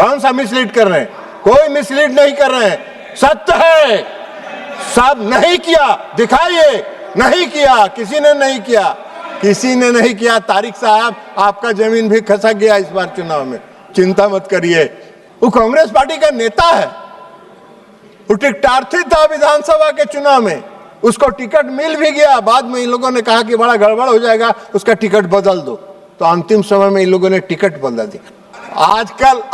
कौन सा मिसलीड कर रहे हैं? कोई मिसलीड नहीं कर रहे हैं, सत्य है। सब नहीं किया, दिखाइए। नहीं किया, किसी ने नहीं किया, किसी ने नहीं किया। तारिक साहब, आपका जमीन भी खसक गया इस बार चुनाव में, चिंता मत करिए। वो कांग्रेस पार्टी का नेता है, वो टिकटार्थी था विधानसभा के चुनाव में, उसको टिकट मिल भी गया। बाद में इन लोगों ने कहा कि बड़ा गड़बड़ हो जाएगा, उसका टिकट बदल दो, तो अंतिम समय में इन लोगों ने टिकट बदल दिया।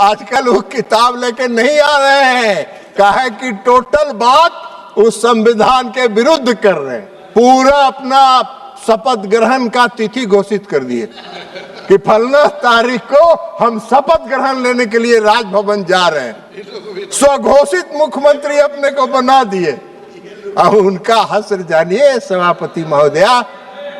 आजकल वो किताब लेके नहीं आ रहे हैं, कहा कि टोटल बात उस संविधान के विरुद्ध कर रहे हैं। पूरा अपना शपथ ग्रहण का तिथि घोषित कर दिए कि फलना तारीख को हम शपथ ग्रहण लेने के लिए राजभवन जा रहे हैं। स्वघोषित मुख्यमंत्री अपने को बना दिए। अब उनका हश्र जानिए सभापति महोदया,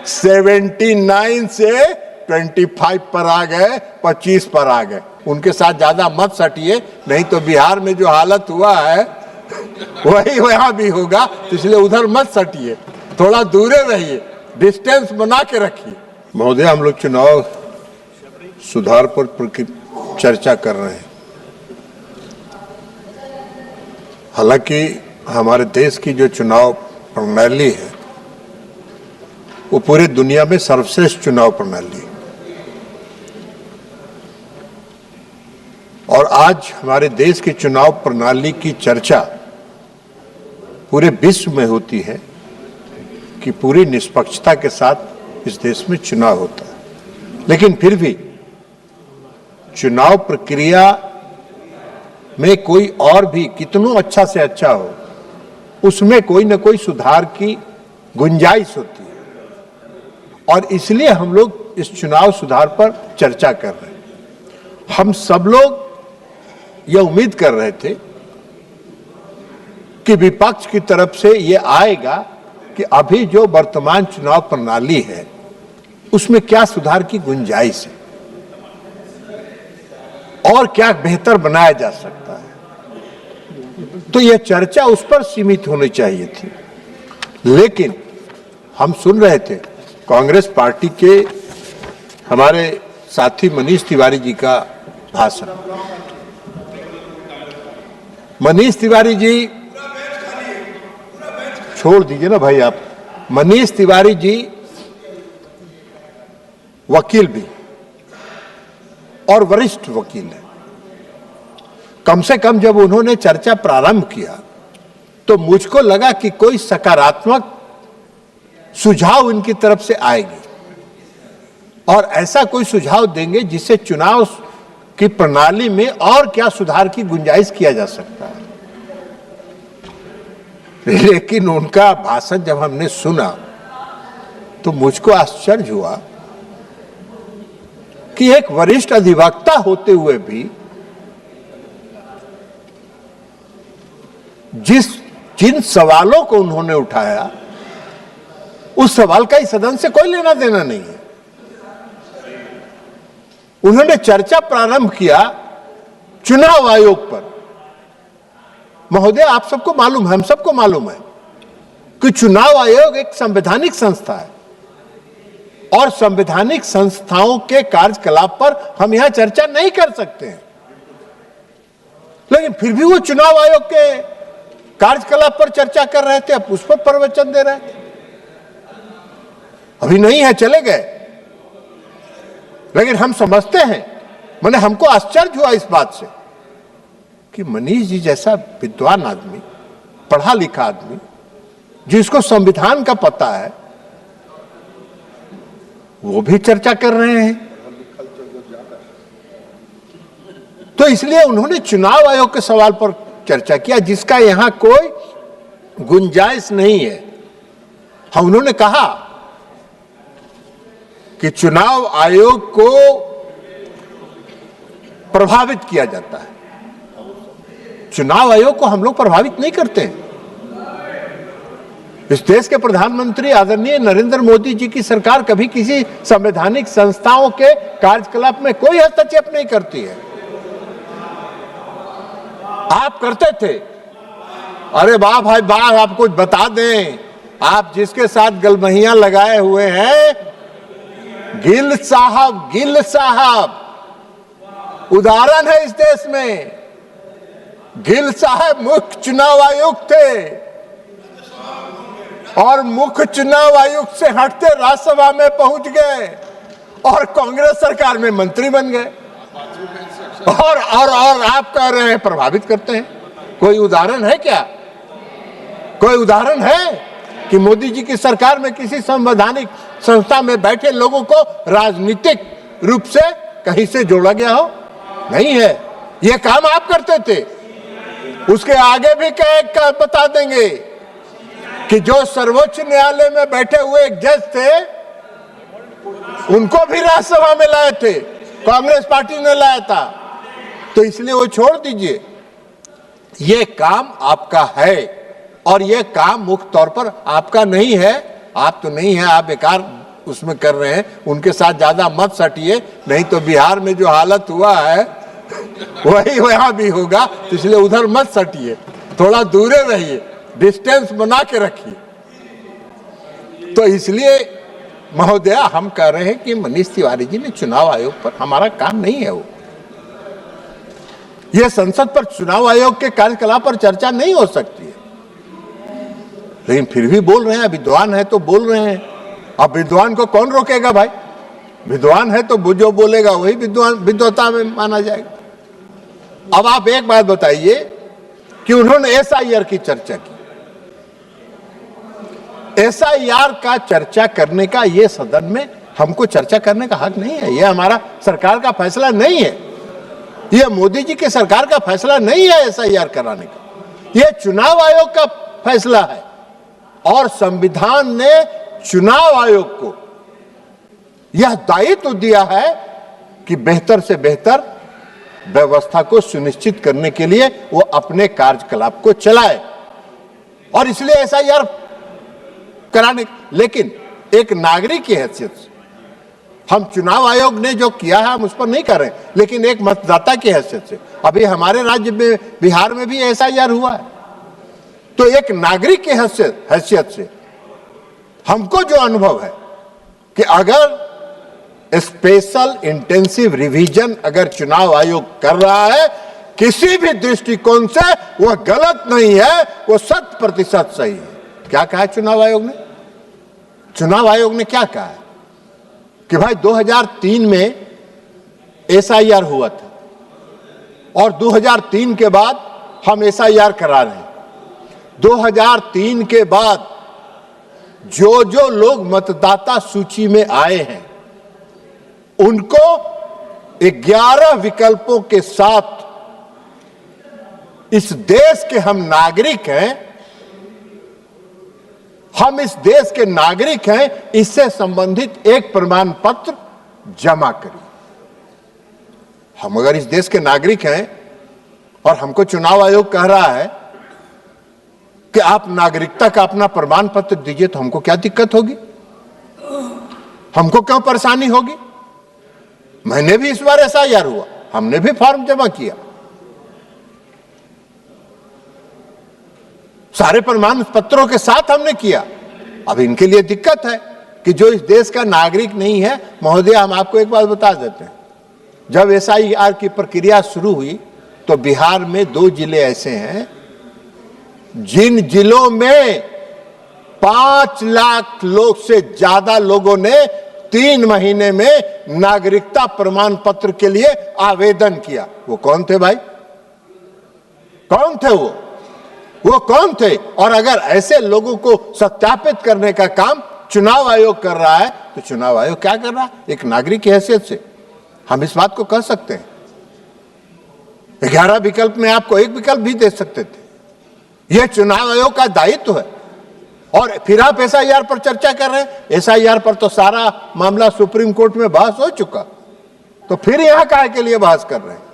79 से 25 पर आ गए, 25 पर आ गए। उनके साथ ज्यादा मत सटिए, नहीं तो बिहार में जो हालत हुआ है वही वहां भी होगा, तो इसलिए उधर मत सटिए, थोड़ा दूरे रहिए, डिस्टेंस बना के रखिए। महोदय, हम लोग चुनाव सुधार पर चर्चा कर रहे हैं। हालांकि हमारे देश की जो चुनाव प्रणाली है वो पूरी दुनिया में सर्वश्रेष्ठ चुनाव प्रणाली है, और आज हमारे देश की चुनाव प्रणाली की चर्चा पूरे विश्व में होती है कि पूरी निष्पक्षता के साथ इस देश में चुनाव होता है। लेकिन फिर भी चुनाव प्रक्रिया में कोई और भी कितनों अच्छा से अच्छा हो, उसमें कोई ना कोई सुधार की गुंजाइश होती है, और इसलिए हम लोग इस चुनाव सुधार पर चर्चा कर रहे हैं। हम सब लोग यह उम्मीद कर रहे थे कि विपक्ष की तरफ से यह आएगा कि अभी जो वर्तमान चुनाव प्रणाली है उसमें क्या सुधार की गुंजाइश है और क्या बेहतर बनाया जा सकता है, तो यह चर्चा उस पर सीमित होनी चाहिए थी। लेकिन हम सुन रहे थे कांग्रेस पार्टी के हमारे साथी मनीष तिवारी जी का भाषण। मनीष तिवारी जी, छोड़ दीजिए ना भाई आप, मनीष तिवारी जी वकील भी और वरिष्ठ वकील है। कम से कम जब उन्होंने चर्चा प्रारंभ किया तो मुझको लगा कि कोई सकारात्मक सुझाव इनकी तरफ से आएगी और ऐसा कोई सुझाव देंगे जिससे चुनाव की प्रणाली में और क्या सुधार की गुंजाइश किया जा सकता है। लेकिन उनका भाषण जब हमने सुना तो मुझको आश्चर्य हुआ कि एक वरिष्ठ अधिवक्ता होते हुए भी जिन सवालों को उन्होंने उठाया उस सवाल का इस सदन से कोई लेना देना नहीं है। उन्होंने चर्चा प्रारंभ किया चुनाव आयोग पर। महोदय, आप सबको मालूम है, हम सबको मालूम है कि चुनाव आयोग एक संवैधानिक संस्था है और संवैधानिक संस्थाओं के कार्यकलाप पर हम यहां चर्चा नहीं कर सकते हैं। लेकिन फिर भी वो चुनाव आयोग के कार्यकलाप पर चर्चा कर रहे थे, अब उस पर प्रवचन दे रहे थे। अभी नहीं है, चले गए। लेकिन हम समझते हैं, मैंने हमको आश्चर्य हुआ इस बात से कि मनीष जी जैसा विद्वान आदमी, पढ़ा लिखा आदमी, जिसको संविधान का पता है, वो भी चर्चा कर रहे हैं। तो इसलिए उन्होंने चुनाव आयोग के सवाल पर चर्चा किया जिसका यहां कोई गुंजाइश नहीं है। हाँ, उन्होंने कहा कि चुनाव आयोग को प्रभावित किया जाता है। चुनाव आयोग को हम लोग प्रभावित नहीं करते हैं। इस देश के प्रधानमंत्री आदरणीय नरेंद्र मोदी जी की सरकार कभी किसी संवैधानिक संस्थाओं के कार्यकलाप में कोई हस्तक्षेप नहीं करती है। आप करते थे। अरे वाह भाई वाह, आप कुछ बता दें। आप जिसके साथ गलमहियां लगाए हुए हैं, गिल साहब उदाहरण है इस देश में। गिल साहब मुख्य चुनाव आयुक्त थे और मुख्य चुनाव आयुक्त से हटते राज्यसभा में पहुंच गए और कांग्रेस सरकार में मंत्री बन गए। और आप कह रहे हैं प्रभावित करते हैं। कोई उदाहरण है क्या? कोई उदाहरण है कि मोदी जी की सरकार में किसी संवैधानिक संस्था में बैठे लोगों को राजनीतिक रूप से कहीं से जोड़ा गया हो? नहीं है। यह काम आप करते थे। उसके आगे भी कह बता देंगे कि जो सर्वोच्च न्यायालय में बैठे हुए एक जज थे, उनको भी राज्यसभा में लाए थे, कांग्रेस पार्टी ने लाया था। तो इसलिए वो छोड़ दीजिए। ये काम आपका है और ये काम मुख्य तौर पर आपका नहीं है। आप तो नहीं है, आप बेकार उसमें कर रहे हैं। उनके साथ ज्यादा मत सटिए, नहीं तो बिहार में जो हालत हुआ है वही वहां भी होगा। तो इसलिए उधर मत सटिए, थोड़ा दूरे रहिए, डिस्टेंस बना के रखिए। तो इसलिए महोदया हम कह रहे हैं कि मनीष तिवारी जी ने चुनाव आयोग पर, हमारा काम नहीं है वो। ये संसद पर चुनाव आयोग के कार्यकलाप पर चर्चा नहीं हो सकती है, लेकिन फिर भी बोल रहे हैं। विद्वान है तो बोल रहे हैं। अब विद्वान को कौन रोकेगा भाई? विद्वान है तो जो बोलेगा वही विद्वता में माना जाएगा। अब आप एक बात बताइए कि उन्होंने एसआईआर की चर्चा की। एसआईआर का चर्चा करने का ये सदन में हमको चर्चा करने का हक नहीं है। ये हमारा सरकार का फैसला नहीं है। ये मोदी जी की सरकार का फैसला नहीं है एसआईआर कराने का। ये चुनाव आयोग का फैसला है और संविधान ने चुनाव आयोग को यह दायित्व दिया है कि बेहतर से बेहतर व्यवस्था को सुनिश्चित करने के लिए वो अपने कार्यकलाप को चलाए और इसलिए एसआईआर कराने। लेकिन एक नागरिक की हैसियत से हम चुनाव आयोग ने जो किया है हम उस पर नहीं कर रहे, लेकिन एक मतदाता की हैसियत से अभी हमारे राज्य में बिहार में भी एसआईआर हुआ है। तो एक नागरिक की हैसियत से हमको जो अनुभव है कि अगर स्पेशल इंटेंसिव रिवीजन अगर चुनाव आयोग कर रहा है किसी भी दृष्टिकोण से, वह गलत नहीं है, वो 100% सही है। क्या कहा है चुनाव आयोग ने? चुनाव आयोग ने क्या कहा है कि भाई 2003 में एसआईआर हुआ था और 2003 के बाद हम एसआईआर करा रहे हैं। 2003 के बाद जो जो लोग मतदाता सूची में आए हैं उनको 11 विकल्पों के साथ इस देश के हम नागरिक हैं, हम इस देश के नागरिक हैं, इससे संबंधित एक प्रमाण पत्र जमा करिए। हम अगर इस देश के नागरिक हैं और हमको चुनाव आयोग कह रहा है कि आप नागरिकता का अपना प्रमाण पत्र दीजिए, तो हमको क्या दिक्कत होगी? हमको क्यों परेशानी होगी? मैंने भी इस बार एसआईआर हुआ, हमने भी फॉर्म जमा किया, सारे प्रमाण पत्रों के साथ हमने किया। अब इनके लिए दिक्कत है कि जो इस देश का नागरिक नहीं है। महोदय हम आपको एक बात बता देते हैं, जब एसआईआर की प्रक्रिया शुरू हुई तो बिहार में 2 जिले ऐसे हैं जिन जिलों में 5 लाख लोग से ज्यादा लोगों ने 3 महीने में नागरिकता प्रमाण पत्र के लिए आवेदन किया। वो कौन थे भाई? कौन थे वो कौन थे? और अगर ऐसे लोगों को सत्यापित करने का काम चुनाव आयोग कर रहा है तो चुनाव आयोग क्या कर रहा है? एक नागरिक की हैसियत से हम इस बात को कह सकते हैं। 11 विकल्प में आपको एक विकल्प भी दे सकते थे। यह चुनाव आयोग का दायित्व है। और फिर आप एसआईआर पर चर्चा कर रहे हैं। एसआईआर पर तो सारा मामला सुप्रीम कोर्ट में बहस हो चुका, तो फिर यहां काहे के लिए बहस कर रहे हैं?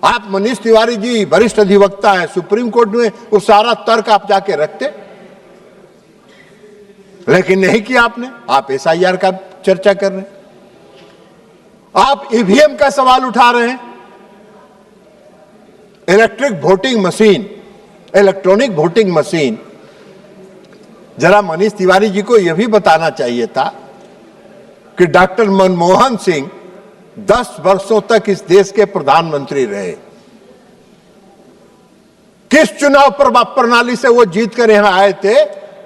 आप मनीष तिवारी जी वरिष्ठ अधिवक्ता है, सुप्रीम कोर्ट में वो सारा तर्क आप जाके रखते, लेकिन नहीं किया आपने। आप एसआईआर का चर्चा कर रहे हैं, आप ईवीएम का सवाल उठा रहे हैं। Electric voting machine, electronic voting machine, जरा मनीष तिवारी जी को यह भी बताना चाहिए था कि डॉक्टर मनमोहन सिंह 10 वर्षों तक इस देश के प्रधानमंत्री रहे। किस चुनाव प्रणाली से वो जीत कर यहां आए थे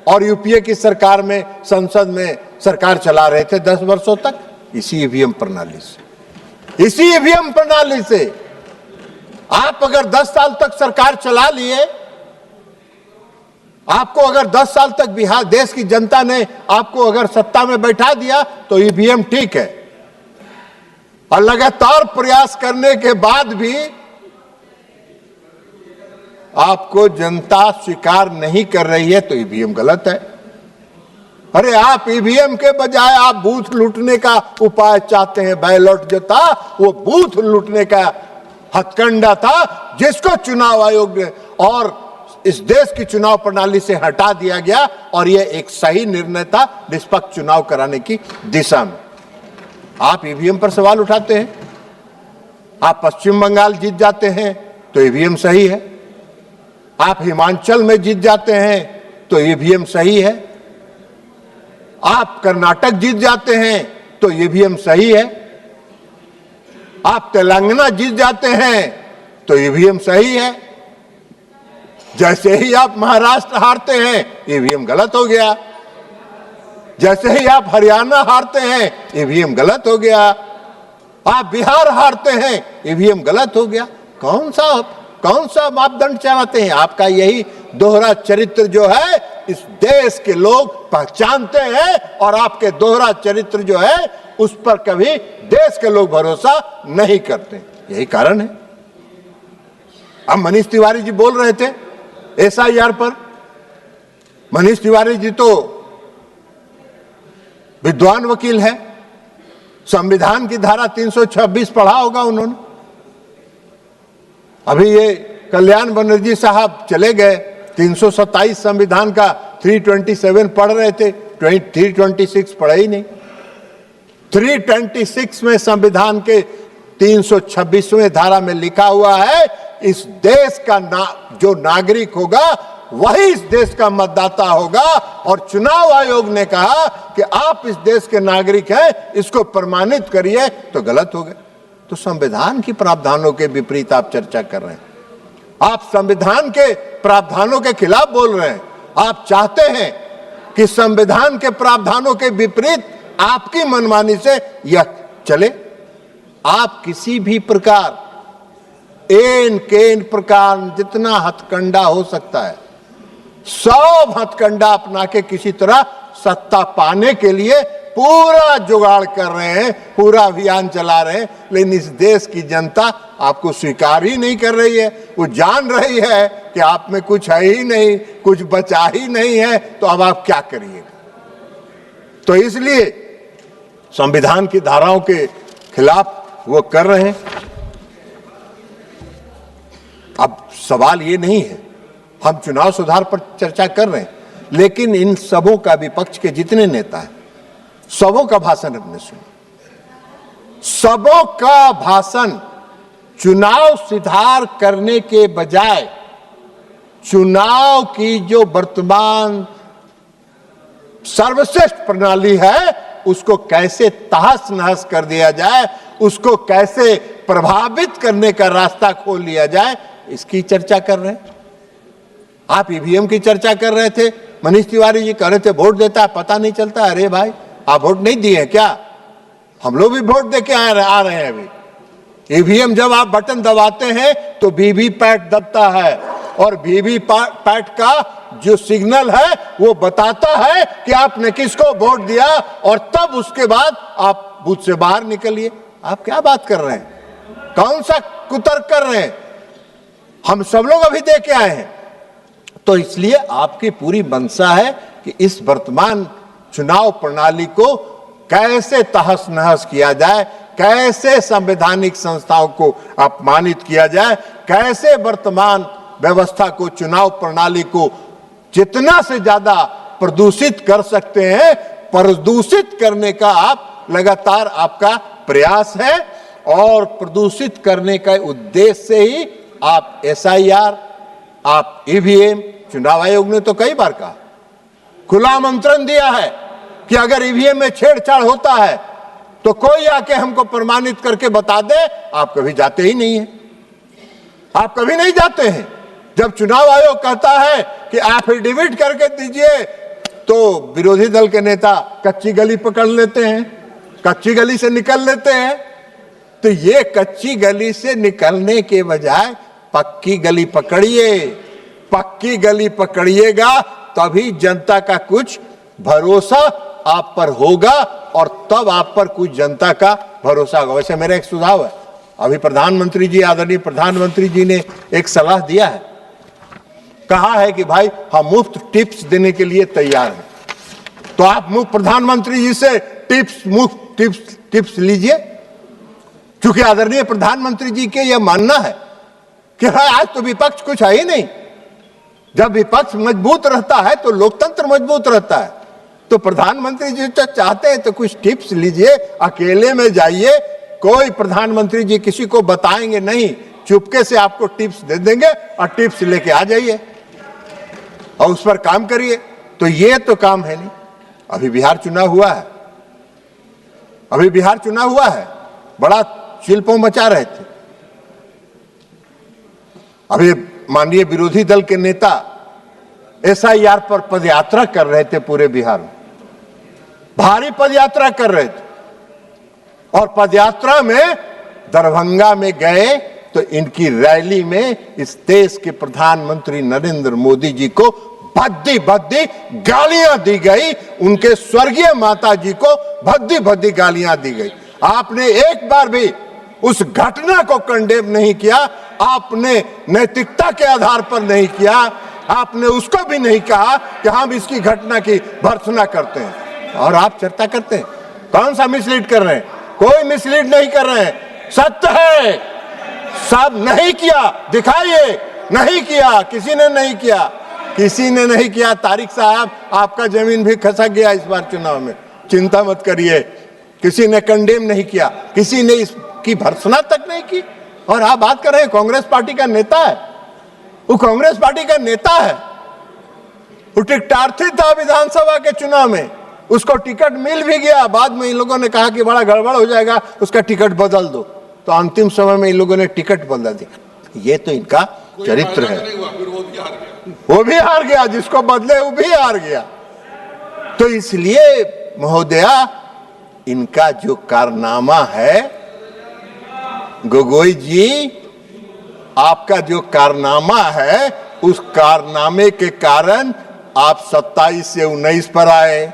और यूपीए की सरकार में, संसद में सरकार चला रहे थे 10 वर्षों तक? इसी ईवीएम प्रणाली से। इसी ईवीएम प्रणाली से आप अगर 10 साल तक सरकार चला लिए, आपको अगर 10 साल तक बिहार देश की जनता ने आपको अगर सत्ता में बैठा दिया तो ईवीएम ठीक है, और लगातार प्रयास करने के बाद भी आपको जनता स्वीकार नहीं कर रही है तो ईवीएम गलत है। अरे आप ईवीएम के बजाय आप बूथ लूटने का उपाय चाहते हैं। बैलेट जो था वो बूथ लूटने का हथकंडा था, जिसको चुनाव आयोग ने और इस देश की चुनाव प्रणाली से हटा दिया गया, और यह एक सही निर्णय था निष्पक्ष चुनाव कराने की दिशा में। आप ईवीएम पर सवाल उठाते हैं। आप पश्चिम बंगाल जीत जाते हैं तो ईवीएम सही है, आप हिमाचल में जीत जाते हैं तो ईवीएम सही है, आप कर्नाटक जीत जाते हैं तो ईवीएम सही है, आप तेलंगाना जीत जाते हैं तो ईवीएम सही है। जैसे ही आप महाराष्ट्र हारते हैं ईवीएम गलत हो गया, जैसे ही आप हरियाणा हारते हैं ईवीएम गलत हो गया, आप बिहार हारते हैं ईवीएम गलत हो गया। कौन सा मापदंड चाहते हैं? आपका यही दोहरा चरित्र जो है इस देश के लोग पहचानते हैं, और आपके दोहरा चरित्र जो है उस पर कभी देश के लोग भरोसा नहीं करते। यही कारण है। अब मनीष तिवारी जी बोल रहे थे एसआईआर पर। मनीष तिवारी जी तो विद्वान वकील है, संविधान की धारा 326 पढ़ा होगा उन्होंने। अभी ये कल्याण बनर्जी साहब चले गए, 327 संविधान का 327 पढ़ रहे थे, 326 पढ़े ही नहीं। 326 में संविधान के 326वें धारा में लिखा हुआ है, इस देश का जो नागरिक होगा वही इस देश का मतदाता होगा, और चुनाव आयोग ने कहा कि आप इस देश के नागरिक हैं, इसको प्रमाणित करिए, तो गलत हो गए। तो संविधान की प्रावधानों के विपरीत आप चर्चा कर रहे हैं, आप संविधान के प्रावधानों के खिलाफ बोल रहे हैं। आप चाहते हैं कि संविधान के प्रावधानों के विपरीत आपकी मनमानी से यह चले। आप किसी भी प्रकार प्रकार जितना हथकंडा हो सकता है सब हथकंडा अपना के किसी तरह सत्ता पाने के लिए पूरा जुगाड़ कर रहे हैं, पूरा अभियान चला रहे हैं, लेकिन इस देश की जनता आपको स्वीकार ही नहीं कर रही है। वो जान रही है कि आप में कुछ है ही नहीं, कुछ बचा ही नहीं है, तो अब आप क्या करिएगा। तो इसलिए संविधान की धाराओं के खिलाफ वो कर रहे हैं। अब सवाल ये नहीं है, हम चुनाव सुधार पर चर्चा कर रहे हैं, लेकिन इन सबों का विपक्ष के जितने नेता हैं सबों का भाषण हमने सुना। सबों का भाषण चुनाव सुधार करने के बजाय चुनाव की जो वर्तमान सर्वश्रेष्ठ प्रणाली है उसको कैसे तहस नहस कर दिया जाए, उसको कैसे प्रभावित करने का रास्ता खोल लिया जाए, इसकी चर्चा कर रहे हैं। आप ईवीएम की चर्चा कर रहे थे, मनीष तिवारी जी कह रहे थे वोट देता है पता नहीं चलता। अरे भाई, आप वोट नहीं दिए क्या? हम लोग भी वोट दे के आ रहे हैं। अभी ईवीएम जब आप बटन दबाते हैं तो वीवीपैट दबता है, और वीवीपैट का जो सिग्नल है वो बताता है कि आपने किसको वोट दिया, और तब उसके बाद आप बूथ से बाहर निकलिए। आप क्या बात कर रहे हैं? कौन सा कुतर्क कर रहे हैं? हम सब लोग अभी दे के आए हैं। तो इसलिए आपकी पूरी मंशा है कि इस वर्तमान चुनाव प्रणाली को कैसे तहस नहस किया जाए, कैसे संवैधानिक संस्थाओं को अपमानित किया जाए, कैसे वर्तमान व्यवस्था को, चुनाव प्रणाली को जितना से ज्यादा प्रदूषित कर सकते हैं, प्रदूषित करने का आप लगातार आपका प्रयास है, और प्रदूषित करने का उद्देश्य से ही आप एसआईआर, आप ईवीएम, चुनाव आयोग ने तो कई बार कहा, खुला आमंत्रण दिया है कि अगर ईवीएम में छेड़छाड़ होता है तो कोई आके हमको प्रमाणित करके बता दे, आप कभी जाते ही नहीं हैं, आप कभी नहीं जाते हैं। जब चुनाव आयोग कहता है कि एफिडेविट करके दीजिए, तो विरोधी दल के नेता कच्ची गली पकड़ लेते हैं, कच्ची गली से निकल लेते हैं। तो ये कच्ची गली से निकलने के बजाय पक्की गली पकड़िए, पक्की गली पकड़िएगा तभी जनता का कुछ भरोसा आप पर होगा और तब आप पर कुछ जनता का भरोसा होगा। वैसे मेरा एक सुझाव है, अभी प्रधानमंत्री जी, आदरणीय प्रधानमंत्री जी ने एक सलाह दिया है, कहा है कि भाई हम मुफ्त टिप्स देने के लिए तैयार हैं। तो आप मुफ्त प्रधानमंत्री जी से मुफ्त टिप्स लीजिए, क्योंकि आदरणीय प्रधानमंत्री जी के यह मानना है कि आज तो विपक्ष कुछ है ही नहीं। जब विपक्ष मजबूत रहता है तो लोकतंत्र मजबूत रहता है। तो प्रधानमंत्री जी तो चाहते हैं तो कुछ टिप्स लीजिए, अकेले में जाइए, कोई प्रधानमंत्री जी किसी को बताएंगे नहीं, चुपके से आपको टिप्स दे देंगे और टिप्स लेके आ जाइए और उस पर काम करिए। तो ये तो काम है नहीं। अभी बिहार चुनाव हुआ है, अभी बिहार चुनाव हुआ है, बड़ा चिल्पों मचा रहे थे। अभी माननीय विरोधी दल के नेता एसआईआर पर पदयात्रा कर रहे थे, पूरे बिहार में भारी पदयात्रा कर रहे थे। और पदयात्रा में दरभंगा में गए तो इनकी रैली में इस देश के प्रधानमंत्री नरेंद्र मोदी जी को भद्दी भद्दी गालियां दी गई, उनके स्वर्गीय माता जी को भद्दी भद्दी गालियां दी गई। आपने एक बार भी उस घटना को कंडेम नहीं किया, आपने नैतिकता के आधार पर नहीं किया, आपने उसको भी नहीं कहा कि हम इसकी घटना की भर्त्सना करते हैं। और आप चर्चा करते हैं, कौन सा मिसलीड कर रहे हैं? कोई मिसलीड नहीं कर रहे हैं, सत्य है। सब नहीं किया, दिखाइए, नहीं किया, किसी ने नहीं किया, किसी ने नहीं किया। तारिक साहब, आपका जमीन भी खसक गया इस बार चुनाव में, चिंता मत करिए। किसी ने कंडेम नहीं किया, किसी ने इसकी भर्त्सना तक नहीं की। और आप बात कर रहे हैं कांग्रेस पार्टी का नेता है, वो कांग्रेस पार्टी का नेता है, वो टिकटार्थी था विधानसभा के चुनाव में, उसको टिकट मिल भी गया। बाद में इन लोगों ने कहा कि बड़ा गड़बड़ हो जाएगा, उसका टिकट बदल दो, तो अंतिम समय में इन लोगों ने टिकट बदल दिया। ये तो इनका चरित्र है। वो भी हार गया, जिसको बदले वो भी हार गया। तो इसलिए महोदया, इनका जो कारनामा है, गोगोई जी, आपका जो कारनामा है, उस कारनामे के कारण आप 27 से 19 पर आए,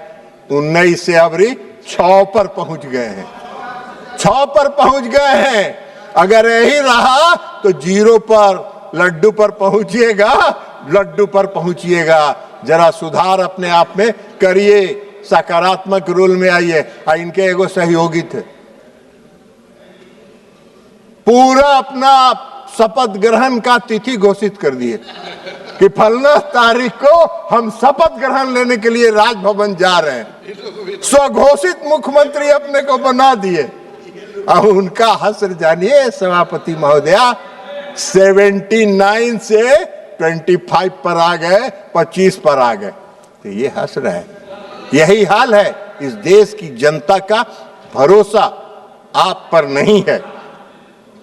19 से अबरी 6 पर पहुंच गए हैं, 6 पर पहुंच गए हैं। अगर यही रहा तो 0 पर, लड्डू पर पहुंचिएगा, लड्डू पर पहुंचिएगा। जरा सुधार अपने आप में करिए, सकारात्मक रोल में आइए। इनके एगो सहयोगी थे, पूरा अपना शपथ ग्रहण का तिथि घोषित कर दिए कि फलना तारीख को हम शपथ ग्रहण लेने के लिए राजभवन जा रहे हैं। स्वघोषित मुख्यमंत्री अपने को बना दिए। अब उनका हश्र जानिए सभापति महोदया, 79 से 25 पर आ गए, 25 पर आ गए। तो ये हश्र है। यही हाल है। इस देश की जनता का भरोसा आप पर नहीं है,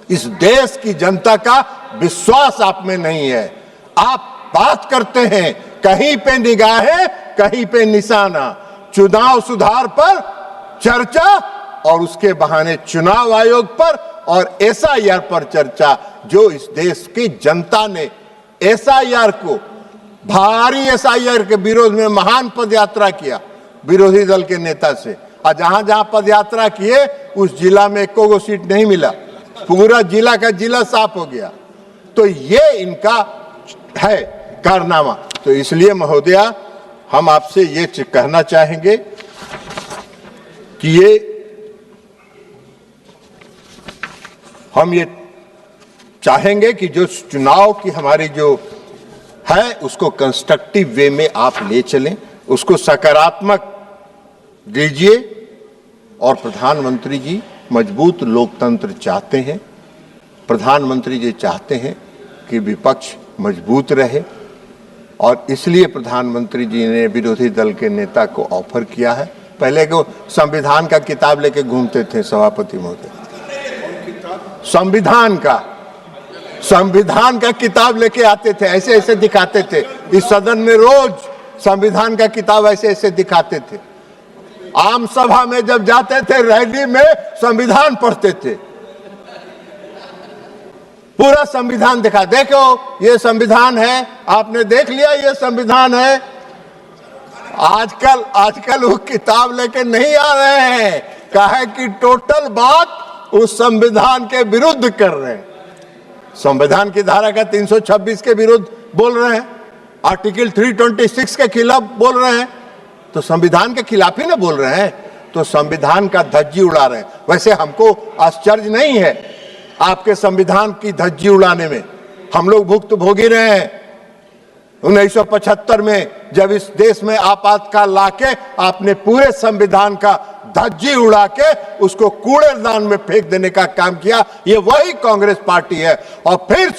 इस देश की जनता का विश्वास आप में नहीं है। आप बात करते हैं, कहीं पे निगाहें, कहीं पे निशाना, चुनाव सुधार पर चर्चा और उसके बहाने चुनाव आयोग पर और एसआईआर पर चर्चा। जो इस देश की जनता ने एसआईआर को, भारी एसआईआर के विरोध में महान पदयात्रा किया विरोधी दल के नेता से, और जहां जहां पदयात्रा किए उस जिला में एको गो सीट नहीं मिला, पूरा जिला का जिला साफ हो गया। तो ये इनका है कारनामा। तो इसलिए महोदया, हम आपसे ये कहना चाहेंगे कि हम ये चाहेंगे कि जो चुनाव की हमारी जो है उसको कंस्ट्रक्टिव वे में आप ले चलें, उसको सकारात्मक दीजिए। और प्रधानमंत्री जी मजबूत लोकतंत्र चाहते हैं, प्रधानमंत्री जी चाहते हैं कि विपक्ष मजबूत रहे, और इसलिए प्रधानमंत्री जी ने विरोधी दल के नेता को ऑफर किया है पहले को संविधान का किताब लेके घूमते थे सभापति महोदय, संविधान का किताब लेके आते थे, ऐसे ऐसे दिखाते थे इस सदन में, रोज संविधान का किताब ऐसे ऐसे दिखाते थे। आम सभा में जब जाते थे रैली में संविधान पढ़ते थे, पूरा संविधान दिखा, देखो ये संविधान है, आपने देख लिया ये संविधान है। आजकल वो किताब लेके नहीं आ रहे हैं, कहे कि टोटल बात उस संविधान के विरुद्ध कर रहे हैं, संविधान की धारा का 326 के विरुद्ध बोल रहे हैं, आर्टिकल 326 के खिलाफ बोल रहे हैं, तो संविधान के खिलाफ ही ना बोल रहे हैं, तो संविधान का धज्जी उड़ा रहे हैं। वैसे हमको आश्चर्य नहीं है आपके संविधान की धज्जी उड़ाने में, हम लोग भुक्तभोगी रहे हैं। 1975 में जब इस देश में आपातकाल लाके आपने पूरे संविधान का धज्जी उड़ा के उसको कूड़ेदान में फेंक देने का काम किया, ये वही कांग्रेस पार्टी है। और फिर से